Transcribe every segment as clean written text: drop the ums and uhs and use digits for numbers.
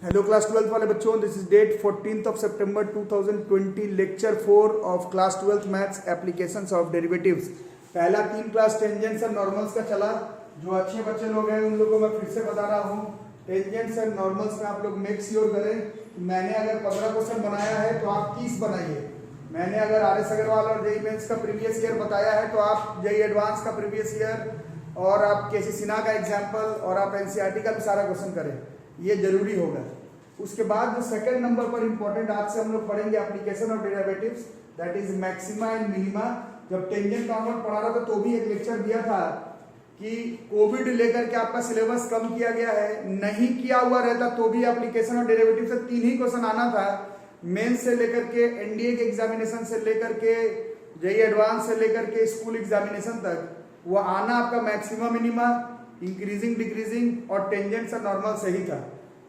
Hello class 12th वाले बच्चों, this is date 14th of September 2020, lecture 4 of class 12th maths applications of derivatives. पहला 3 class tangents and normals का चला। जो अच्छे बच्चे लोग हैं उन लोगों को मैं फिर से बता रहा हूँ, टेंजेंट्स एंड नॉर्मल्स में आप लोग मेक श्योर करें। मैंने अगर 15 क्वेश्चन बनाया है तो आप 30 बनाइए। मैंने अगर आर एस अग्रवाल और जेईई मेंस का प्रीवियस ईयर बताया है तो आप जेईई एडवांस का प्रीवियस ईयर और आप केसी सिन्हा का एग्जाम्पल और आप एनसीईआरटी का भी सारा क्वेश्चन करें, ये जरूरी होगा। उसके बाद जो सेकंड नंबर पर इंपॉर्टेंट आज से हम लोग पढ़ेंगे application of derivatives, that is maxima and minima. जब टेंजेंट कॉन्वर्ट पढ़ा रहा था तो भी एक लेक्चर दिया था कि कोविड लेकर के आपका सिलेबस कम किया गया है, नहीं किया हुआ रहता तो भी एप्लीकेशन ऑफ डेरिवेटिव से 3 ही क्वेश्चन आना था। मेंस से लेकर के एनडीए के एग्जामिनेशन से लेकर के जेईई एडवांस से लेकर के स्कूल एग्जामिनेशन तक वो आना आपका मैक्सिमा मिनिमा, इंक्रीजिंग डिक्रीजिंग और टेंजेंट्स और नॉर्मल से ही था,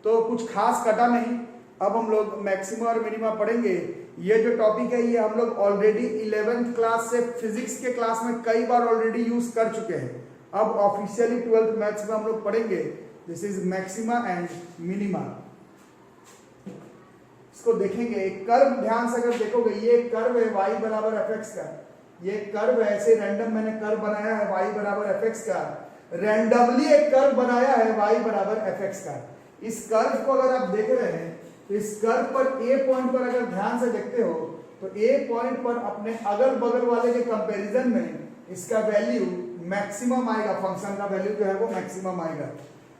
तो कुछ खास कटा नहीं। अब हम लोग मैक्सिमा और मिनिमा पढ़ेंगे। ये जो टॉपिक है ये हम लोग ऑलरेडी 11th क्लास से फिजिक्स के क्लास में कई बार ऑलरेडी यूज कर चुके हैं। अब ऑफिशियली 12th मैथ्स में हम लोग पढ़ेंगे। This is maxima and minima. इसको देखेंगे, एक कर्व ध्यान से अगर देखोगे, ये कर्व है y बराबर fx का। ये कर्व है, ऐसे रैंडम मैंने कर्व बनाया है y बराबर fx का। रैंडमली एक कर्व बनाया है y बराबर fx का। इस कर्व को अगर आप देख रहे हैं तो इस कर्व पर a पॉइंट पर अगर ध्यान से देखते हो तो a पॉइंट पर अपने अगल बगल वाले के कंपैरिजन में इसका वैल्यू मैक्सिमम आएगा, फंक्शन का वैल्यू जो है वो मैक्सिमम आएगा।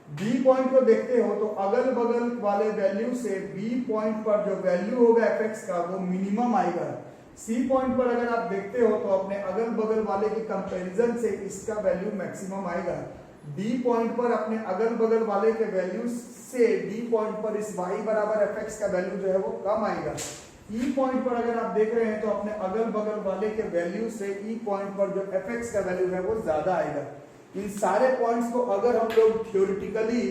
b पॉइंट को देखते हो तो अगल बगल वाले वैल्यू से b पॉइंट पर जो वैल्यू होगा fx का वो मिनिमम आएगा। c पॉइंट पर अगर आप देखते हो तो अपने अगल बगल वाले के कंपैरिजन से इसका वैल्यू मैक्सिमम आएगा। d पॉइंट पर अपने अगल बगल वाले के वैल्यू से d पॉइंट पर इस y बराबर fx का वैल्यू जो है वो कम आएगा। e पॉइंट पर अगर आप देख रहे हैं तो अपने अगल बगल वाले के वैल्यू से e पॉइंट पर जो fx का वैल्यू है वो ज्यादा आएगा। इन सारे पॉइंट्स को अगर हम लोग थ्योरेटिकली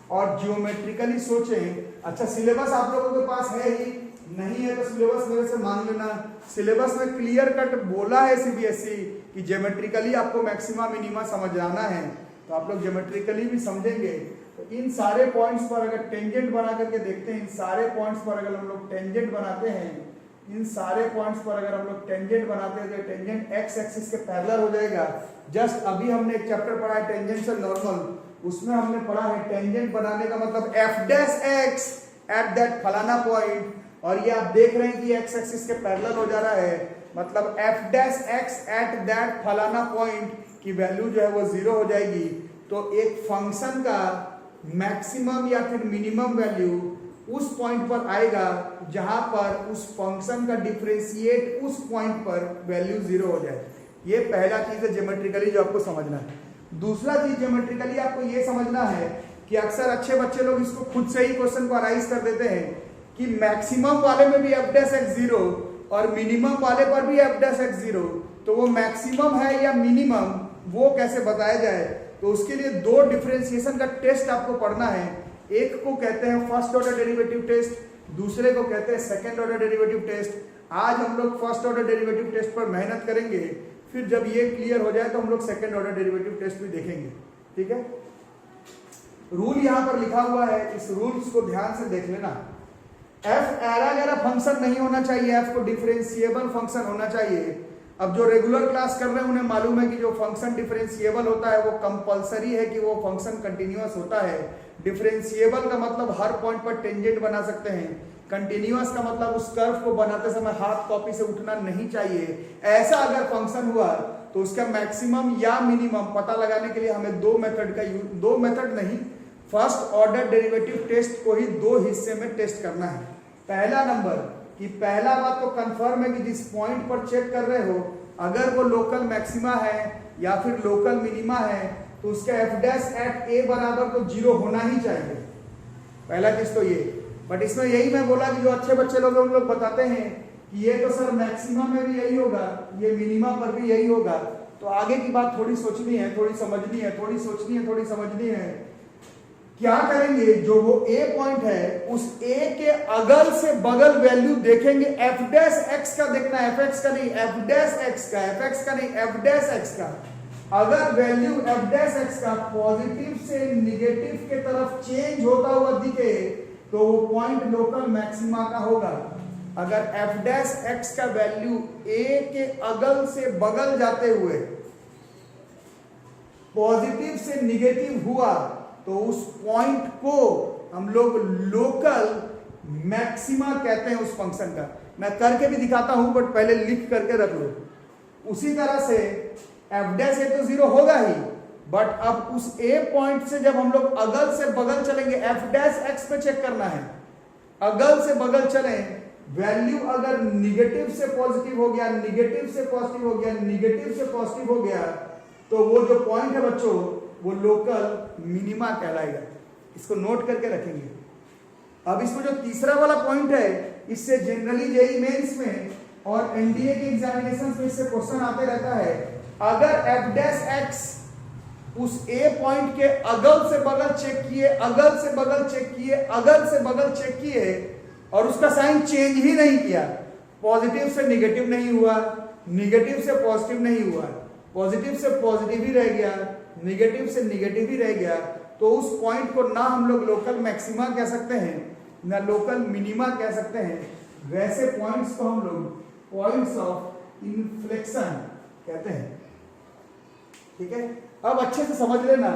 और जियोमेट्रिकली सोचें, अच्छा सिलेबस आप लोगों के पास है ही नहीं है तो सिलेबस मेरे से मान लेना। सिलेबस में क्लियर कट बोला है सीबीएसई कि ज्योमेट्रिकली आपको मैक्सिमा मिनिमा समझ आना है, तो आप लोग ज्योमेट्रिकली भी समझेंगे। तो इन सारे पॉइंट्स पर अगर टेंजेंट बना करके देखते हैं, इन सारे पॉइंट्स पर अगर हम लोग टेंजेंट बनाते हैं, इन सारे पॉइंट्स पर अगर हम लोग टेंजेंट बनाते हैं तो टेंजेंट एक्स एक्सिस के पैरेलल हो जाएगा। जस्ट अभी हमने एक चैप्टर पढ़ा है टेंजेंट एंड नॉर्मल, उसमें हमने पढ़ा है टेंजेंट बनाने का मतलब F dash x at that फलाना पॉइंट, और ये आप देख रहे हैं कि एक्स एक्सिस के पैरेलल हो जा रहा है, मतलब F dash x at that फलाना पॉइंट की वैल्यू जो है वो 0 हो जाएगी। तो एक फंक्शन का मैक्सिमम या फिर मिनिमम वैल्यू उस पॉइंट पर आएगा जहां पर उस फंक्शन का डिफरेंशिएट उस पॉइंट पर वैल्यू 0 हो जाए। ये पहला चीज है ज्योमेट्रिकली जो आपको समझना है। दूसरा चीज ज्योमेट्रिकली आपको ये समझना है कि अक्सर अच्छे बच्चे लोग इसको खुद से ही क्वेश्चन को अराइज कर देते हैं कि मैक्सिमम वाले में भी एफ डैश एक्स 0 और मिनिमम वाले पर भी एफ डैश एक्स 0, तो वो मैक्सिमम है या मिनिमम वो कैसे बताया जाए। तो उसके लिए 2 डिफरेंशिएशन का टेस्ट आपको पढ़ना है। एक को कहते हैं फर्स्ट ऑर्डर डेरिवेटिव टेस्ट, दूसरे को कहते हैं सेकंड ऑर्डर डेरिवेटिव टेस्ट। आज हम लोग फर्स्ट ऑर्डर डेरिवेटिव टेस्ट पर मेहनत करेंगे, फिर जब ये क्लियर हो जाए तो हम लोग सेकंड ऑर्डर डेरिवेटिव टेस्ट भी देखेंगे, ठीक है। रूल यहां पर लिखा हुआ है, इस रूल्स को ध्यान से देख लेना। एफ एरा गैरा फंक्शन नहीं होना चाहिए, एफ को डिफरेंशिएबल फंक्शन होना चाहिए। अब जो रेगुलर क्लास कर रहे हैं उन्हें मालूम है कि जो फंक्शन डिफरेंशिएबल होता है वो कंपलसरी है कि वो फंक्शन कंटिन्यूअस होता है। डिफरेंशिएबल का मतलब हर पॉइंट पर टेंजेंट बना सकते हैं, कंटिन्यूअस का मतलब उस कर्व को बनाते समय हाथ कॉपी से उठना नहीं चाहिए। ऐसा अगर फंक्शन हुआ तो उसका मैक्सिमम या मिनिमम पता लगाने के लिए हमें 2 मेथड का यूज, 2 मेथड नहीं, फर्स्ट ऑर्डर डेरिवेटिव टेस्ट को ही 2 हिस्से में टेस्ट करना है। पहला नंबर कि पहला बात तो कंफर्म है कि जिस पॉइंट पर चेक कर रहे हो अगर वो लोकल मैक्सिमा है या फिर लोकल मिनिमा है तो उसका एफ डैश एट ए बराबर तो 0 होना ही चाहिए। पहला चीज तो ये। बट इसमें यही मैं बोला कि जो अच्छे बच्चे लोग उन लोग बताते हैं कि ये तो सर मैक्सिमा में भी यही होगा, ये मिनिमा पर भी यही होगा, तो आगे की बात थोड़ी सोचनी है, थोड़ी समझनी है, थोड़ी सोचनी है, थोड़ी समझनी है। क्या करेंगे, जो वो ए पॉइंट है उस ए के अगल से बगल वैल्यू देखेंगे। एफ डैश एक्स का देखना, एफ एक्स का नहीं, एफ डैश एक्स का, एफ एक्स का नहीं, एफ डैश एक्स का। अगर वैल्यू एफ डैश एक्स का पॉजिटिव से निगेटिव के तरफ चेंज होता हुआ दिखे तो वो पॉइंट लोकल मैक्सिमा का होगा। अगर एफ डैश एक्स का वैल्यू ए के अगल से बगल जाते हुए पॉजिटिव से निगेटिव हुआ तो उस पॉइंट को हम लोग लोकल मैक्सिमा कहते हैं उस फंक्शन का। मैं करके भी दिखाता हूं बट पहले लिख करके रख लो। उसी तरह से एफ डैश ए तो 0 होगा ही, बट अब उस ए पॉइंट से जब हम लोग अगल से बगल चलेंगे, एफ डैश एक्स पे चेक करना है, अगल से बगल चले, वैल्यू अगर निगेटिव से पॉजिटिव हो गया, निगेटिव से पॉजिटिव हो गया, निगेटिव से पॉजिटिव हो गया, तो वो जो पॉइंट है बच्चों वो लोकल मिनिमा कहलाएगा। इसको नोट करके रखेंगे। अब इसमें जो तीसरा वाला पॉइंट है, इससे जनरली जेईई मेंस में और एनडीए के एग्जामिनेशन में इससे क्वेश्चन आते रहता है। अगर एफ डैश एक्स उस ए पॉइंट के अगल से बगल चेक किए, अगल से बगल चेक किए, अगल से बगल चेक किए और उसका साइन चेंज ही नहीं किया, पॉजिटिव से निगेटिव नहीं हुआ, निगेटिव से पॉजिटिव नहीं हुआ, पॉजिटिव से पॉजिटिव ही रह गया, निगेटिव से निगेटिव ही रह गया, तो उस पॉइंट को ना हम लोग लोकल मैक्सिमा कह सकते हैं ना लोकल मिनिमा कह सकते हैं। वैसे पॉइंट्स को हम लोग पॉइंट्स ऑफ इन्फ्लेक्शन कहते हैं। ठीक है, अब अच्छे से समझ लेना,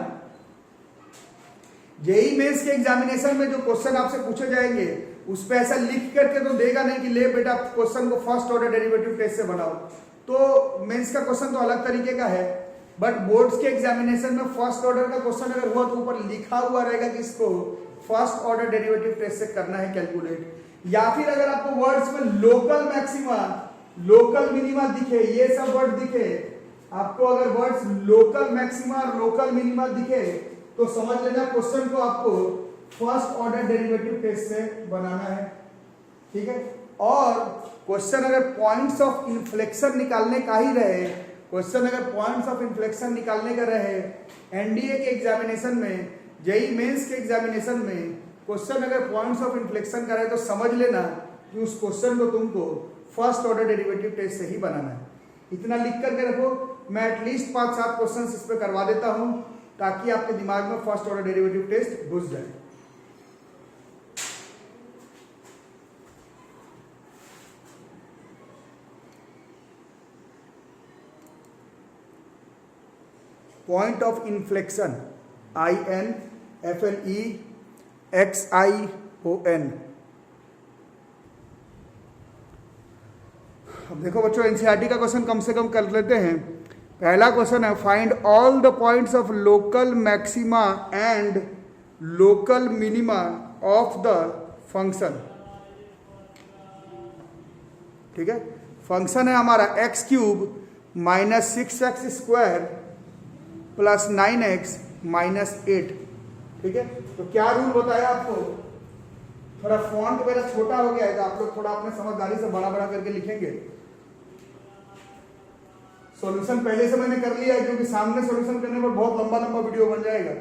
जेईई मेंस के एग्जामिनेशन में जो क्वेश्चन आपसे पूछे जाएंगे उस पे ऐसा लिख करके तो देगा नहीं कि ले बेटा क्वेश्चन को फर्स्ट ऑर्डर डेरिवेटिव टेस्ट से बनाओ। तो मेंस का क्वेश्चन तो अलग तरीके का है, बट बोर्ड्स के एग्जामिनेशन में फर्स्ट ऑर्डर का क्वेश्चन अगर हुआ तो ऊपर लिखा हुआ रहेगा कि इसको फर्स्ट ऑर्डर डेरिवेटिव टेस्ट से करना है कैलकुलेट। या फिर अगर आपको वर्ड्स में लोकल मैक्सिमा, लोकल मिनिमा दिखे, ये सब वर्ड दिखे, आपको अगर वर्ड्स लोकल मैक्सिमा और लोकल मिनिमा दिखे तो समझ लेना क्वेश्चन को आपको फर्स्ट ऑर्डर डेरिवेटिव टेस्ट से बनाना है। ठीक है, और क्वेश्चन अगर पॉइंट्स ऑफ इन्फ्लेक्शन निकालने का ही रहे, क्वेश्चन अगर पॉइंट्स ऑफ इन्फ्लेक्शन निकालने का रहे एनडीए के एग्जामिनेशन में, जेईई मेंस के एग्जामिनेशन में क्वेश्चन अगर पॉइंट्स ऑफ इन्फ्लेक्शन का रहे तो समझ लेना कि उस क्वेश्चन को तुमको फर्स्ट ऑर्डर डेरिवेटिव टेस्ट से ही बनाना है। इतना लिख करके रखो, मैं एटलीस्ट 5-7 क्वेश्चन इस पे करवा देता हूं ताकि आपके दिमाग में फर्स्ट ऑर्डर डेरिवेटिव टेस्ट घुस जाए। Point of inflection, INFLEXION। अब देखो बच्चों, एनसीईआरटी का क्वेश्चन कम से कम कर लेते हैं। पहला क्वेश्चन है, find all the points of local maxima and local minima of the function. ठीक है, फंक्शन है हमारा x³ - 6x² + 9x - 8। ठीक है, तो क्या रूल बताया आपको, थोड़ा फॉन्ट मेरा छोटा हो गया है तो आप लोग थोड़ा अपने समझदारी से बड़ा बड़ा करके लिखेंगे। सॉल्यूशन पहले से मैंने कर लिया है क्योंकि सामने सॉल्यूशन करने पर बहुत लंबा लंबा वीडियो बन जाएगा,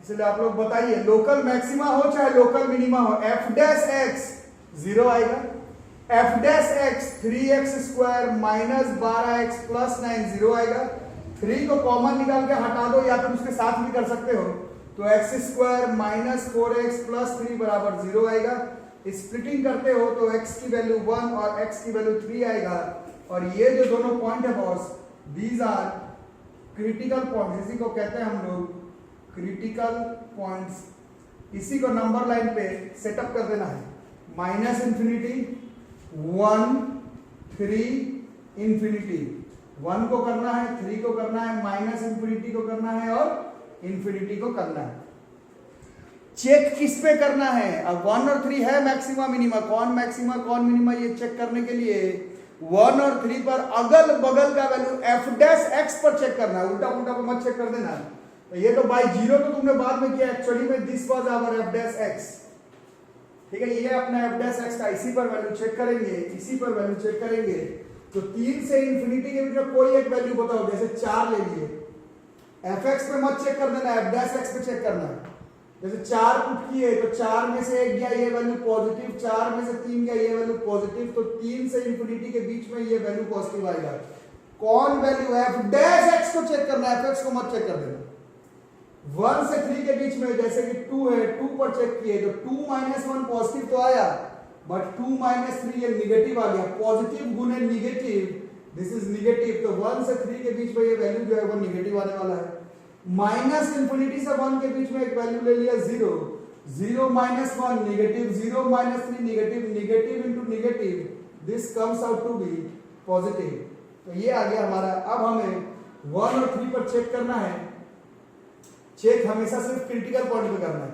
इसलिए आप लोग बताइए लोकल मैक्सिमा हो चाहे लोकल मिनिमा हो, एफ डैश एक्स 0 आएगा, F dash x 3x² - 12x + 9 0 आएगा। 3 को कॉमन निकाल के हटा दो या फिर उसके साथ भी कर सकते हो, तो x² - 4x + 3 = 0 आएगा। स्प्लिटिंग करते हो तो x की वैल्यू 1 और x की वैल्यू 3 आएगा। और ये जो दोनों पॉइंट है boss, these are critical points, इसी को कहते हैं हम लोग क्रिटिकल पॉइंट्स। इसी को नंबर लाइन पे सेटअप कर देना है, -∞, 1, 3, इन्फिनिटी। 1 को करना है, 3 को करना है, -∞ को करना है और इन्फिनिटी को करना है। चेक किस पे करना है, अब 1 और 3 है मैक्सिमा मिनिमा, कौन मैक्सिमा कौन मिनिमा, ये चेक करने के लिए 1 और 3 पर अगल बगल का वैल्यू एफ डैश एक्स पर चेक करना है, उल्टा पुल्टा पर मत चेक कर देना। तो ये तो बाय 0 तो तुमने बाद में किया, एक्चुअली में this was our F dash X. ठीक है, ये अपना एफ डैश एक्स का इसी पर वैल्यू चेक करेंगे, इसी पर वैल्यू चेक करेंगे। तो 3 से इन्फिनिटी के बीच में कोई एक वैल्यू बताओ, जैसे 4 ले लिए, एफ एक्स पे मत चेक कर देना, एफ डैश एक्स पे चेक करना है। जैसे 4 पुट किए तो 4 में से 1 गया, ये वैल्यू पॉजिटिव, 4 में से 3 गया, ये वैल्यू पॉजिटिव, तो 3 से इन्फिनिटी के बीच में ये वैल्यू पॉजिटिव आएगा। कौन वैल्यू, एफ डैश एक्स को चेक करना है, एफ एक्स को मत चेक कर देना। 1 से 3 के बीच में जैसे कि 2 है, 2 पर चेक किए तो 2 - 1 पॉजिटिव तो आया, बट 2 - 3 ये निगेटिव आ गया। पॉजिटिव गुने निगेटिव, दिस इज निगेटिव, तो 1 से 3 के बीच में ये वैल्यू जो है वो निगेटिव आने वाला है। माइनस इंफिनिटी से 1 के बीच में एक वैल्यू ले लिया 0, 0 - 1 negative, 0 - 3 negative, negative into negative, this comes out to be positive. तो ये आ गया हमारा। अब हमें 1 और 3 पर चेक करना है। चेक हमेशा सिर्फ क्रिटिकल पॉइंट पे करना है।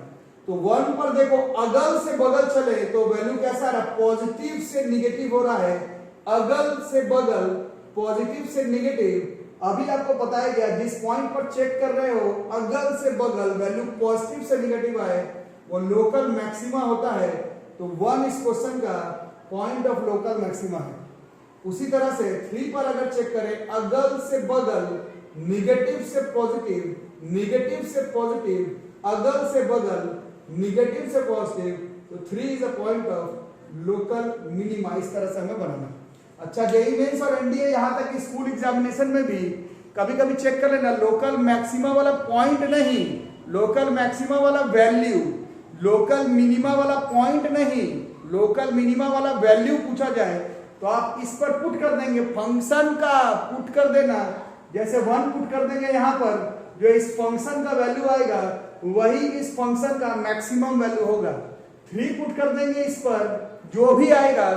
तो 1 पर देखो अगल से बगल चले तो वैल्यू कैसा आ रहा है, पॉजिटिव से निगेटिव हो रहा है। अगल से बगल, पॉजिटिव से निगेटिव। अभी आपको बताया गया जिस पॉइंट पर चेक कर रहे हो अगल से बगल वैल्यू पॉजिटिव से निगेटिव आए वो लोकल मैक्सिमा होता है। तो 1 इस क्वेश्चन का पॉइंट ऑफ लोकल मैक्सिमा है। उसी तरह से 3 पर अगर चेक करें अगल से बगल, निगेटिव से पॉजिटिव, निगेटिव से पॉजिटिव, अगल से बगल, निगेटिव से पॉजिटिव, तो 3 is a point of local minima. इस तरह से हमें बनाना। अच्छा, जेईई मेंस और एनडीए यहां तक कि स्कूल एग्जामिनेशन में भी कभी कभी चेक कर लेना, लोकल मैक्सिमा वाला पॉइंट नहीं, लोकल मैक्सिमा वाला वैल्यू, लोकल मिनिमा वाला पॉइंट नहीं, लोकल मिनिमा वाला वैल्यू पूछा जाए तो आप इस पर पुट कर देंगे, फंक्शन का पुट कर देना। जैसे 1 पुट कर देंगे यहां पर, जो इस फंक्शन का वैल्यू आएगा वही इस फंक्शन का मैक्सिमम वैल्यू होगा। 3 पुट कर देंगे इस पर, जो भी आएगा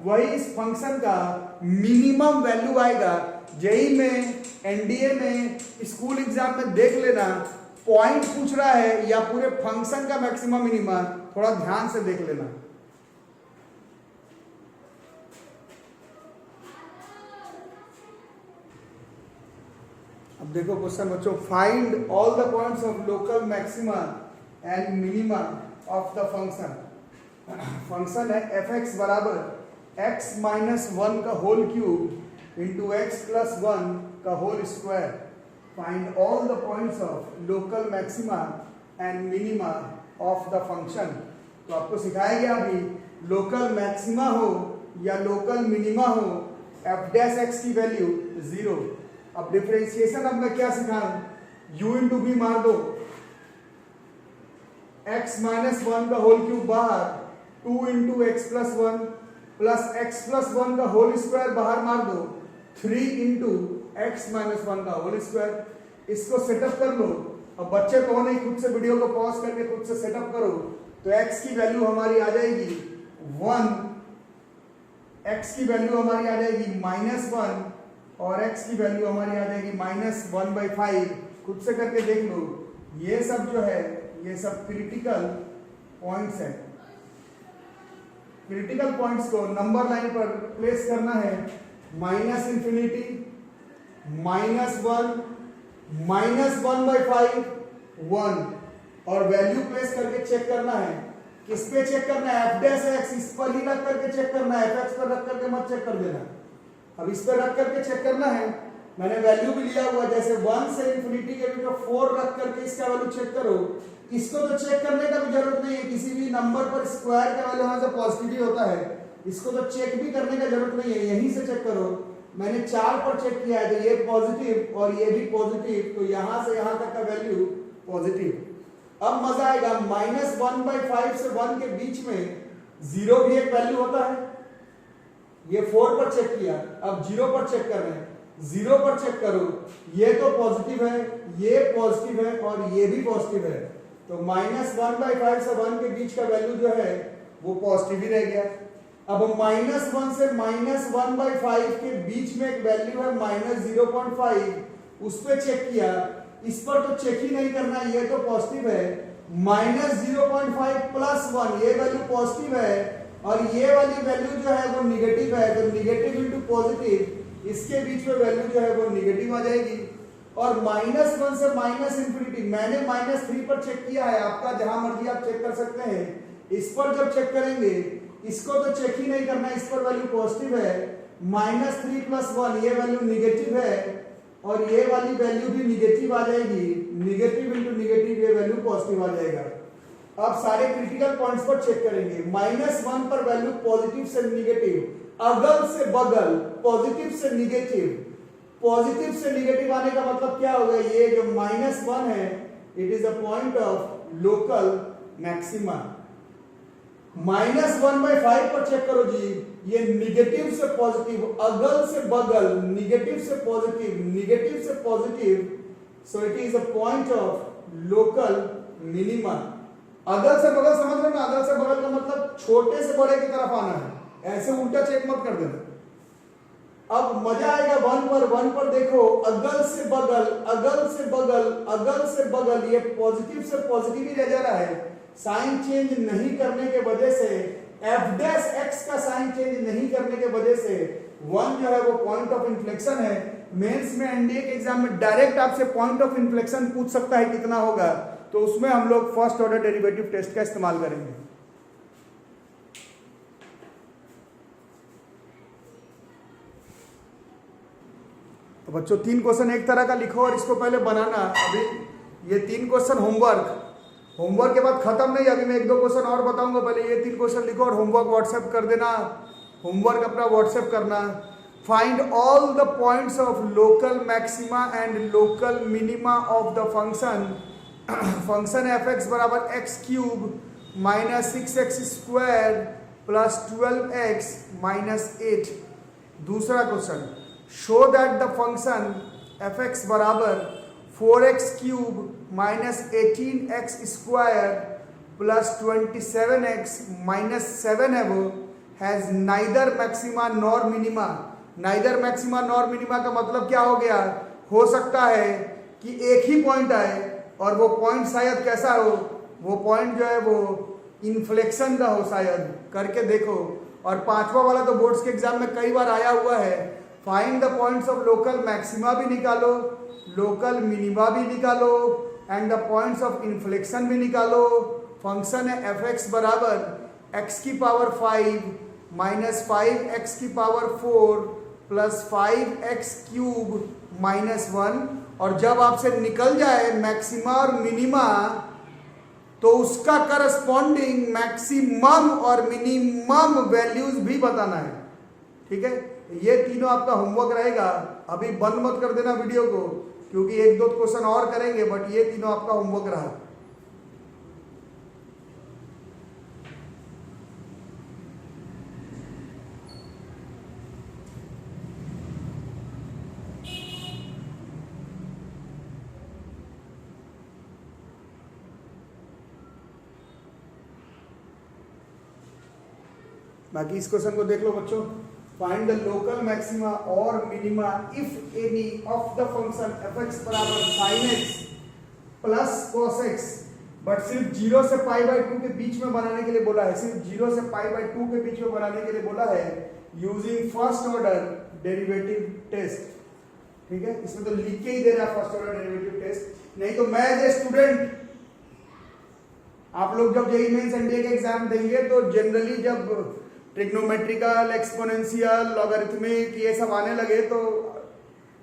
वही इस फंक्शन का मिनिमम वैल्यू आएगा। जेईई में, एनडीए में, स्कूल एग्जाम में देख लेना, पॉइंट पूछ रहा है या पूरे फंक्शन का मैक्सिमम मिनिमम, थोड़ा ध्यान से देख लेना। अब देखो क्वेश्चन बच्चों, find all the points of local maxima and minima of the function. Function है f(x) बराबर x - 1 का होल क्यूब इंटू x + 1 का whole square. Find all the points of local maxima and minima of the function. तो आपको सिखाया गया अभी, local maxima हो या लोकल मिनिमा हो, f' की वैल्यू 0। अब डिफरेंशिएशन अब मैं क्या सिखाऊं, u इंटू बी मार दो, x - 1 का होल क्यूब बाहर, 2 इंटू x + 1 प्लस x + 1 का होल स्क्वायर बाहर मार दो, 3 इंटू x - 1 का होल स्क्वायर। इसको सेटअप कर लो। अब बच्चे तो नहीं, खुद से वीडियो को पॉज करके खुद से सेटअप करो। तो x की वैल्यू हमारी आ जाएगी 1, x की वैल्यू हमारी आ जाएगी -1 और x की वैल्यू हमारी आ जाएगी -1/5। खुद से करके देख लो। ये सब जो है ये सब क्रिटिकल पॉइंट्स है। क्रिटिकल पॉइंट्स को नंबर लाइन पर प्लेस करना है, -∞, -1, -1/5, 1 और वैल्यू प्लेस करके चेक करना है। किस पे चेक करना है, f' इस पर ही रख करके चेक करना है, f(x) पर रख करके मत चेक कर देना। अब इस पर रख करके चेक करना है। मैंने वैल्यू भी लिया हुआ, जैसे 1 से इन्फिनिटी के बीच में 4 रख करके इसका वैल्यू चेक करो। इसको तो चेक करने का भी जरूरत नहीं है, किसी भी नंबर पर स्क्वायर का वैल्यू हमेशा पॉजिटिव ही होता है, इसको तो चेक भी करने का जरूरत नहीं है, यहीं से चेक करो। मैंने 4 पर चेक किया है तो ये पॉजिटिव और ये भी पॉजिटिव, तो यहां से यहां तक का वैल्यू पॉजिटिव। अब मजा आएगा, -1/5 से 1 के बीच में 0 भी एक वैल्यू होता है। ये 4 पर चेक किया, अब 0 पर चेक कर रहे हैं, 0 पर चेक करो, ये तो पॉजिटिव है, ये पॉजिटिव है और ये भी पॉजिटिव है। तो -1/5 से 1 के बीच का वैल्यू जो है वो पॉजिटिव ही रह गया। अब -1 से -1/5 के बीच में एक वैल्यू है -0.5, उस पर चेक किया, इस पर तो चेक ही नहीं करना, ये तो पॉजिटिव है। -0.5 + 1 ये वैल्यू पॉजिटिव है और ये वाली वैल्यू जो है वो निगेटिव है, तो निगेटिव इंटू पॉजिटिव, इसके बीच में वैल्यू जो है वो निगेटिव आ जाएगी। और -1 से -∞, मैंने -3 पर चेक किया है, आपका जहां मर्जी आप चेक कर सकते हैं। इस पर जब चेक करेंगे, इसको तो चेक ही नहीं करना, इस पर वैल्यू पॉजिटिव है, -3 + 1 ये वैल्यू निगेटिव है और ये वाली वैल्यू भी निगेटिव आ जाएगी, निगेटिव इंटू निगेटिव ये वैल्यू पॉजिटिव आ जाएगा। अब सारे क्रिटिकल पॉइंट्स पर चेक करेंगे, -1 पर वैल्यू पॉजिटिव से निगेटिव, अगल से बगल, पॉजिटिव से निगेटिव। पॉजिटिव से निगेटिव आने का मतलब क्या होगा, ये जो -1 है it is a point of local maxima. -1/5 पर चेक करो जी, ये निगेटिव से पॉजिटिव, अगल से बगल, निगेटिव से पॉजिटिव, निगेटिव से positive, so it is a point of local minima. अगल से बगल समझ रहे हो ना, अगल से बगल का मतलब छोटे से बड़े की तरफ आना है, ऐसे उल्टा चेक मत कर देना। अब मजा आएगा 1 पर देखो, अगल से बगल, अगल से बगल, अगल से बगल, ये पॉजिटिव से पॉजिटिव ही रह जा रहा है। साइन चेंज नहीं करने के वजह से, एफ डैश एक्स का साइन चेंज नहीं करने के वजह से 1 जो है वो पॉइंट ऑफ इन्फ्लेक्शन है। मेंस में एनडीए के एग्जाम में डायरेक्ट आपसे पॉइंट ऑफ इन्फ्लेक्शन पूछ सकता है कितना होगा, तो उसमें हम लोग फर्स्ट ऑर्डर डेरिवेटिव टेस्ट का इस्तेमाल करेंगे। तो बच्चों 3 क्वेश्चन एक तरह का लिखो और इसको पहले बनाना। अभी ये 3 क्वेश्चन होमवर्क के बाद खत्म नहीं, अभी मैं 1-2 क्वेश्चन और बताऊंगा, पहले ये 3 क्वेश्चन लिखो और होमवर्क व्हाट्सएप कर देना, होमवर्क अपना व्हाट्सएप करना। Find all the points of local maxima and local minima of the function f x बराबर x cube minus 6x² plus 12x minus 8। दूसरा question, show that the function f x बराबर 4x cube minus 18x² plus 27x minus 7 है वो, has neither maxima nor minima. Neither maxima nor minima का मतलब क्या हो गया? हो सकता है कि एक ही पॉइंट आए और वो पॉइंट शायद कैसा हो, वो पॉइंट जो है वो इन्फ्लेक्शन का हो शायद, करके देखो। और 5वां वाला तो बोर्ड्स के एग्जाम में कई बार आया हुआ है, find the points of local maxima भी निकालो, लोकल मिनिमा भी निकालो and the points of inflection भी निकालो। फंक्शन है एफ एक्स बराबर एक्स की पावर 5 माइनस 5x की power 4 plus 5x cube minus 1। और जब आपसे निकल जाए मैक्सिमा और मिनिमा तो उसका करस्पॉन्डिंग मैक्सिमम और मिनिमम वैल्यूज भी बताना है। ठीक है, ये तीनों आपका होमवर्क रहेगा। अभी बंद मत कर देना वीडियो को, क्योंकि 1-2 क्वेश्चन और करेंगे, बट ये तीनों आपका होमवर्क रहा। बाकी इस क्वेश्चन को देख लो बच्चों। फाइंड द लोकल मैक्सिमा और minima if any of the function f x बराबर sine x plus cos x, but सिर्फ 0 से π/2 के बीच में बनाने के लिए बोला है, सिर्फ 0 से π/2 के बीच में बनाने के लिए बोला है using first order derivative test. ठीक है, इसमें तो लिख के ही दे रहा है फर्स्ट ऑर्डर डेरिवेटिव टेस्ट, नहीं तो मैं एज ए स्टूडेंट, आप लोग जब जेईई मेंस एनडीए के एग्जाम देंगे तो जनरली जब ट्रिग्नोमेट्रिकल, एक्सपोनेंशियल, लॉगरिथमिक ये सब आने लगे तो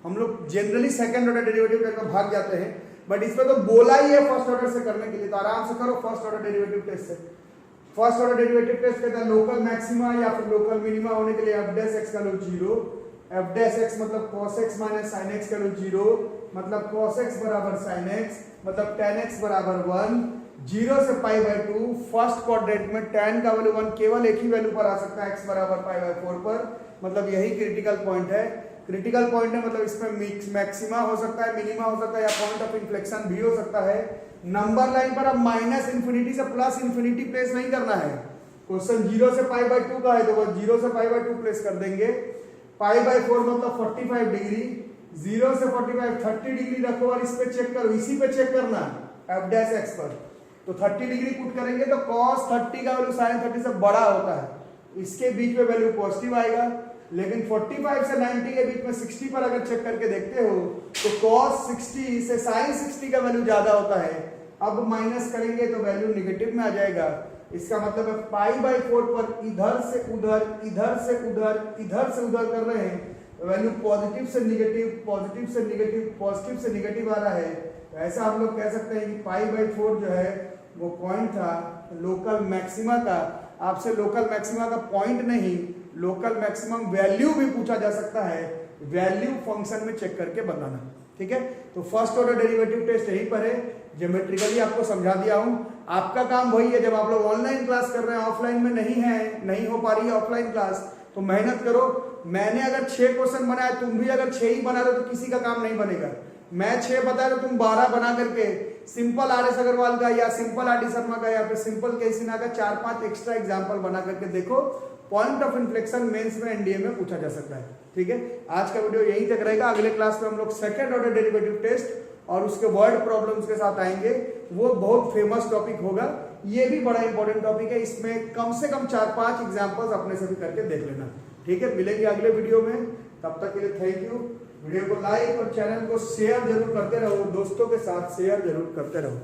हम लोग generally second order derivative test में भाग जाते हैं, बट इसमें तो बोला ही है फर्स्ट ऑर्डर से करने के लिए, तो आराम से करो फर्स्ट ऑर्डर डेरिवेटिव टेस्ट से। फर्स्ट ऑर्डर डेरिवेटिव टेस्ट कहता है लोकल मैक्सिमा या फिर लोकल मिनिमा होने के लिए एफ डैश एक्स का लो 0, एफ डैश एक्स मतलब cos x minus sin x का लो 0, मतलब cos x बराबर sin x, मतलब tan x बराबर 1। 0 से π/2 फर्स्ट क्वाड्रेंट में tan का वैल्यू 1 केवल एक ही वैल्यू पर आ सकता है, x बराबर π/4 पर, मतलब यही क्रिटिकल पॉइंट है। क्रिटिकल पॉइंट है मतलब इसमें मैक्सिमा हो सकता है, मिनिमा हो सकता है, या पॉइंट ऑफ इन्फ्लेक्शन भी हो सकता है। नंबर लाइन पर अब माइनस इन्फिनिटी से प्लस इन्फिनिटी प्लेस नहीं करना है। क्वेश्चन 0 से π/2 का है तो बस 0 से π/2 प्लेस कर देंगे। π/4 मतलब 45 डिग्री, 0 से 45 30 डिग्री रखो और इस पे चेक करो, इसी पे चेक करना f डैश x पर, तो 30 डिग्री पुट करेंगे तो cos 30 का वैल्यू sin 30 से बड़ा होता है, इसके बीच में वैल्यू पॉजिटिव आएगा। लेकिन 45 से 90 के बीच में 60 पर अगर चेक करके देखते हो तो cos 60 से sin 60 का वैल्यू ज्यादा होता है। अब माइनस करेंगे तो वैल्यू नेगेटिव में आ जाएगा। इसका मतलब है π/4 पर इधर से उधर, इधर से उधर, इधर से उधर कर रहे हैं, वैल्यू पॉजिटिव से नेगेटिव, पॉजिटिव से नेगेटिव, पॉजिटिव से नेगेटिव आ रहा है। तो ऐसा हम लोग कह सकते हैं कि π/4 जो है वो पॉइंट था लोकल मैक्सिमा का। आपसे लोकल मैक्सिमा का पॉइंट नहीं, लोकल मैक्सिमम वैल्यू भी पूछा जा सकता है, वैल्यू फंक्शन में चेक करके बताना। ठीक है, तो फर्स्ट ऑर्डर डेरिवेटिव टेस्ट यहीं पर है। ज्योमेट्रिकली आपको समझा दिया हूं। आपका काम वही है, जब आप लोग ऑनलाइन क्लास कर रहे हैं, ऑफलाइन में नहीं है, नहीं हो पा रही है ऑफलाइन क्लास, तो मेहनत करो। मैंने अगर 6 क्वेश्चन बनाए, तुम भी अगर 6 ही बना रहे हो तो किसी का काम नहीं बनेगा। मैं 6 बताया तो तुम 12 बना करके सिंपल आर.एस. अग्रवाल का या सिंपल आर.डी. शर्मा का या फिर सिंपल के सिन्हा का 4-5 एक्स्ट्रा एग्जाम्पल बना करके देखो। पॉइंट ऑफ इन्फ्लेक्शन मेंस में एनडीए में पूछा जा सकता है। ठीक है, आज का वीडियो यहीं तक रहेगा। अगले क्लास में हम लोग सेकंड ऑर्डर डेरिवेटिव टेस्ट और उसके वर्ड प्रॉब्लम्स के साथ आएंगे। वो बहुत फेमस टॉपिक होगा, ये भी बड़ा इंपॉर्टेंट टॉपिक है। इसमें कम से कम 4-5 एग्जाम्पल्स अपने से भी करके देख लेना। ठीक है, मिलेंगे अगले वीडियो में, तब तक के लिए थैंक यू। वीडियो को लाइक और चैनल को शेयर जरूर करते रहो, दोस्तों के साथ शेयर जरूर करते रहो।